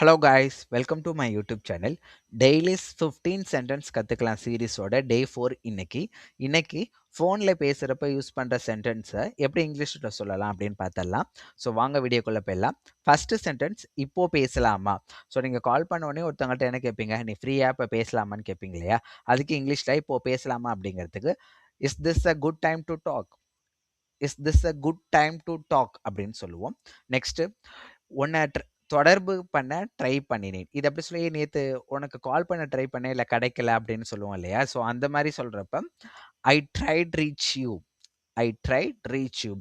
Hello guys, welcome to my YouTube channel. Dailies 15 sentence கற்றுக்கலாம் சீரீஸோட டே 4 இன்னைக்கு ஃபோனில் பேசுகிறப்ப யூஸ் பண்ணுற சென்டென்ஸை எப்படி இங்கிலீஷில் சொல்லலாம் அப்படின்னு பார்த்தரலாம். ஸோ வாங்க வீடியோக்குள்ளே போயிடலாம். ஃபஸ்ட்டு சென்டென்ஸ், இப்போ பேசலாமா? ஸோ நீங்கள் கால் பண்ண உடனே ஒருத்தவங்கள்ட்ட என்ன கேட்பீங்க? நீ ஃப்ரீயாக இப்போ பேசலாமான்னு கேட்பீங்க இல்லையா? அதுக்கு இங்கிலீஷில் இப்போ பேசலாமா அப்படிங்கிறதுக்கு is this a good time to talk? Is this a good time to talk அப்படின்னு சொல்லுவோம். நெக்ஸ்ட்டு, உன்னை தொடர்பு பண்ண ட்ரை பண்ணினேன். இது எப்படி சொல்லி நேற்று உனக்கு கால் பண்ண ட்ரை பண்ணேன் இல்லை கிடைக்கல அப்படின்னு சொல்லுவோம் இல்லையா? ஸோ அந்த மாதிரி சொல்கிறப்ப I tried reach you. I tried reach you.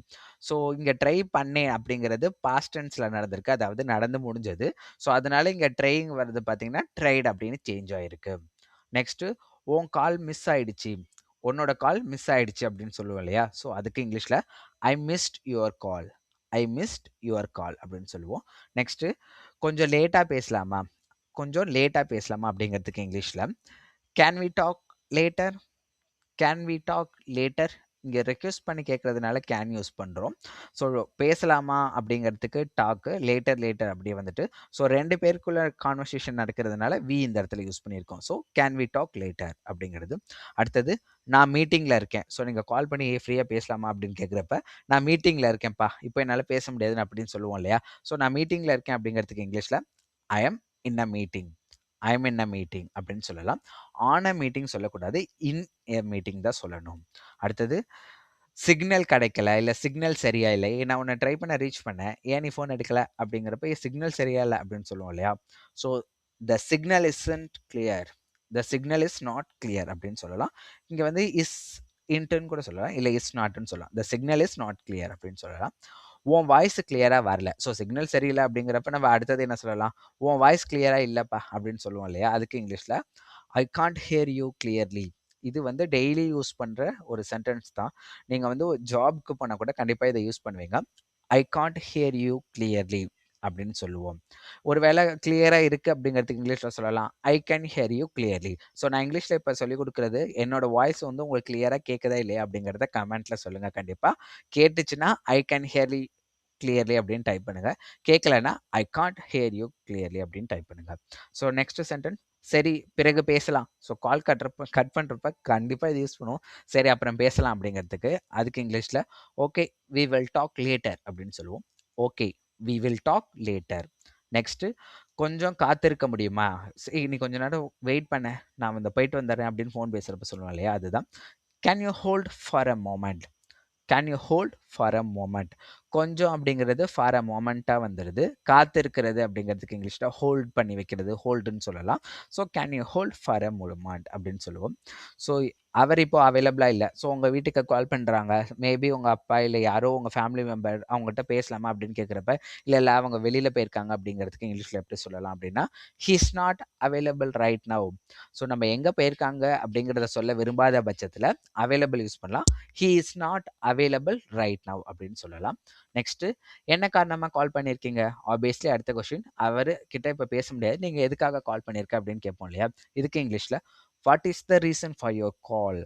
So இங்கே ட்ரை பண்ணேன் அப்படிங்கிறது பாஸ்ட் டென்ஸில் நடந்திருக்கு, அதாவது நடந்து முடிஞ்சது. ஸோ அதனால இங்கே ட்ரைங் வருது பார்த்தீங்கன்னா ட்ரைட் அப்படின்னு சேஞ்ச் ஆகிருக்கு. நெக்ஸ்ட்டு, உன் கால் மிஸ் ஆயிடுச்சு. உன்னோட கால் மிஸ் ஆயிடுச்சு அப்படின்னு சொல்லுவோம் இல்லையா? ஸோ அதுக்கு இங்கிலீஷில் I missed your call. I missed your கால் அப்படின்னு சொல்லுவோம். நெக்ஸ்ட்டு, கொஞ்சம் லேட்டாக பேசலாமா? கொஞ்சம் லேட்டாக பேசலாமா அப்படிங்கிறதுக்கு இங்கிலீஷில் can we talk later. Can we talk later. இங்கே ரெக்வெஸ்ட் பண்ணி கேட்குறதுனால கேன் யூஸ் பண்ணுறோம். ஸோ பேசலாமா அப்படிங்கிறதுக்கு டாக்கு, லேட்டர் அப்படியே வந்துட்டு. ஸோ ரெண்டு பேருக்குள்ள கான்வர்சேஷன் நடக்கிறதுனால வி இந்த இடத்துல யூஸ் பண்ணியிருக்கோம். So can we talk later அப்படிங்கிறது. அடுத்தது, நான் மீட்டிங்கில் இருக்கேன். ஸோ நீங்கள் கால் பண்ணி ஃப்ரீயாக பேசலாமா அப்படின்னு கேட்குறப்ப நான் மீட்டிங்கில் இருக்கேன்ப்பா, இப்போ என்னால் பேச முடியாதுன்னு அப்படின்னு சொல்லுவோம் இல்லையா? ஸோ நான் மீட்டிங்கில் இருக்கேன் அப்படிங்கிறதுக்கு இங்கிலீஷில் I am in a meeting. I am in a meeting அப்படின்னு சொல்லலாம். ஆன் அ மீட்டிங் சொல்லக்கூடாது, இன் எ மீட்டிங் தான் சொல்லணும். அடுத்தது, சிக்னல் கிடைக்கல, இல்லை சிக்னல் சரியா இல்லை, நான் உன்னை ட்ரை பண்ண ரீச் பண்ணேன், ஏன் நீ ஃபோன் எடுக்கல அப்படிங்கிறப்ப சிக்னல் சரியா இல்லை அப்படின்னு சொல்லுவோம் இல்லையா? So the signal isn't clear. The signal is not clear அப்படின்னு சொல்லலாம். இங்கே வந்து இஸ் இன்ட்டுன்னு கூட சொல்லலாம், இல்லை இஸ் நாட்னு சொல்லலாம். த சிக்னல் இஸ் நாட் கிளியர் அப்படின்னு சொல்லலாம். உன் வாய்ஸ் கிளியராக வரல. ஸோ சிக்னல் சரியில்லை அப்படிங்கிறப்ப நம்ம அடுத்தது என்ன சொல்லலாம்? உன் வாய்ஸ் கிளியராக இல்லைப்பா அப்படின்னு சொல்லுவோம் இல்லையா? அதுக்கு இங்கிலீஷில் ஐ காண்ட் ஹியர் யூ கிளியர்லி. இது வந்து டெய்லி யூஸ் பண்ணுற ஒரு சென்டென்ஸ் தான். நீங்கள் வந்து ஜாப்க்கு போனால் கூட கண்டிப்பாக இதை யூஸ் பண்ணுவீங்க. ஐ காண்ட் ஹியர் யூ கிளியர்லி அப்படின்னு சொல்லுவோம். ஒருவேளை கிளியராக இருக்குது அப்படிங்கிறதுக்கு இங்கிலீஷில் சொல்லலாம் ஐ can hear you clearly. So நான் இங்கிலீஷில் இப்போ சொல்லிக் கொடுக்குறது என்னோட வாய்ஸ் வந்து உங்களுக்கு கிளியராக கேட்குதா இல்லையா அப்படிங்கிறத கமெண்ட்டில் சொல்லுங்கள். கண்டிப்பாக கேட்டுச்சுன்னா I can hear you clearly அப்படின்னு டைப் பண்ணுங்கள். கேட்கலன்னா I can't hear you clearly அப்படின்னு டைப் பண்ணுங்கள். ஸோ நெக்ஸ்ட் சென்டென்ஸ், சரி பிறகு பேசலாம். ஸோ கால் கட் பண்ணுறப்ப கண்டிப்பாக இது யூஸ் பண்ணுவோம். சரி அப்புறம் பேசலாம் அப்படிங்கிறதுக்கு. அதுக்கு இங்கிலீஷில் okay we will talk later அப்படின்னு சொல்லுவோம். Okay we will talk later. Next, கொஞ்சம் காத்திருக்க முடியுமா? சரி நீ கொஞ்ச நேரம் வெயிட் பண்ண, நான் வந்து போயிட்டு வந்துடுறேன் அப்படின்னு ஃபோன் பேசுகிறப்ப சொல்லுவோம் இல்லையா? அதுதான் can you hold for a moment. Can you hold for a moment. கொஞ்சம் அப்படிங்கிறது ஃபார் அ மோமெண்ட்டாக வந்துடுது. காத்திருக்கிறது அப்படிங்கிறதுக்கு இங்கிலீஷில் ஹோல்ட் பண்ணி வைக்கிறது, ஹோல்டுன்னு சொல்லலாம். So can you hold for a moment அப்படின்னு சொல்லுவோம். ஸோ அவர் இப்போ அவைலபிளாக இல்லை. ஸோ உங்கள் வீட்டுக்கு கால் பண்ணுறாங்க, மேபி உங்கள் அப்பா இல்லை யாரோ உங்கள் ஃபேமிலி மெம்பர், அவங்ககிட்ட பேசலாமா அப்படின்னு கேட்குறப்ப இல்லை அவங்க வெளியில் போயிருக்காங்க அப்படிங்கிறதுக்கு இங்கிலீஷில் எப்படி சொல்லலாம் அப்படின்னா he is not available right now. So நம்ம எங்கே போயிருக்காங்க அப்படிங்கிறத சொல்ல விரும்பாத பட்சத்தில் அவைலபிள் யூஸ் பண்ணலாம். He is not available right now அப்படின்னு சொல்லலாம். நெக்ஸ்ட்டு, என்ன காரணமாக கால் பண்ணியிருக்கீங்க? ஆப்வியஸ்லி அடுத்த கொஸ்டின், அவர் கிட்ட இப்போ பேச முடியாது, நீங்கள் எதுக்காக கால் பண்ணியிருக்க அப்படின்னு கேட்போம் இல்லையா? இதுக்கு இங்கிலீஷில் what is the reason for your call.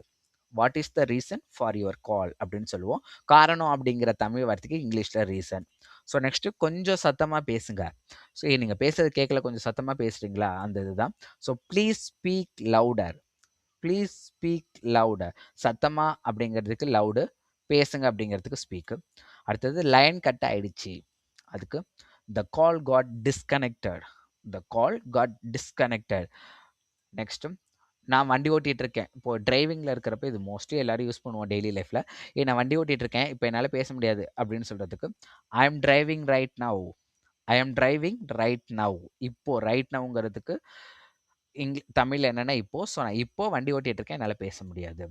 What is the reason for your கால் அப்படின்னு சொல்லுவோம். காரணம் அப்படிங்கிற தமிழ் வார்த்தைக்கு இங்கிலீஷில் ரீசன். ஸோ நெக்ஸ்ட்டு, கொஞ்சம் சத்தமாக பேசுங்க. ஸோ நீங்கள் பேசுறது கேட்கல, கொஞ்சம் சத்தமாக பேசுகிறீங்களா, அந்த இதுதான். So please speak louder. Please speak louder. சத்தமா அப்படிங்கிறதுக்கு லவுடு, பேசுங்க அப்படிங்கிறதுக்கு ஸ்பீக்கு. அடுத்தது, லைன் கட் ஆயிடுச்சு. அதுக்கு த கால் காட் டிஸ்கனெக்டட். த கால் காட் டிஸ்கனெக்டட். நெக்ஸ்ட்டு, நான் வண்டி ஓட்டிகிட்டு இருக்கேன். இப்போது டிரைவிங்கில் இருக்கிறப்ப இது மோஸ்ட்லி எல்லோரும் யூஸ் பண்ணுவோம் டெய்லி லைஃப்பில். நான் வண்டி ஓட்டிகிட்டு இருக்கேன், இப்போ என்னால் பேச முடியாது அப்படின்னு சொல்கிறதுக்கு I am driving right now. I am driving right now. இப்போது ரைட் நவ்ங்கிறதுக்கு தமிழ் என்னென்னா இப்போது. ஸோ நான் இப்போது வண்டி ஓட்டிகிட்டு இருக்கேன், என்னால் பேச முடியாது.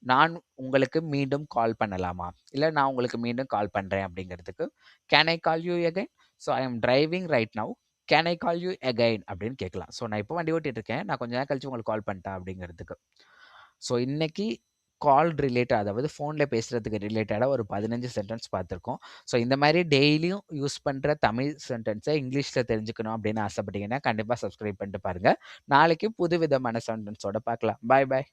நான் உங்களுக்கு மீண்டும் கால் பண்ணலாமா, இல்லை நான் உங்களுக்கு மீண்டும் கால் பண்ணுறேன் அப்படிங்கிறதுக்கு can I call you again. So I am driving right now, can I call you again அப்படின்னு கேட்கலாம். ஸோ நான் இப்போ வண்டி ஓட்டிகிட்டு இருக்கேன், நான் கொஞ்ச நேரம் கழிச்சு உங்களுக்கு கால் பண்ணிட்டேன் அப்படிங்கிறதுக்கு. ஸோ இன்றைக்கி கால் ரிலேட்டட், அதாவது ஃபோனில் பேசுகிறதுக்கு ரிலேட்டடாக ஒரு 15 சென்டென்ஸ் பார்த்துருக்கோம். ஸோ இந்த மாதிரி டெய்லியும் யூஸ் பண்ணுற தமிழ் சென்டென்ஸை இங்கிலீஷில் தெரிஞ்சுக்கணும் அப்படின்னு ஆசைப்பட்டீங்கன்னா கண்டிப்பாக சப்ஸ்கிரைப் பண்ணிட்டு பாருங்கள். நாளைக்கு புது விதமான சென்டென்ஸோட பார்க்கலாம். பாய் பாய்.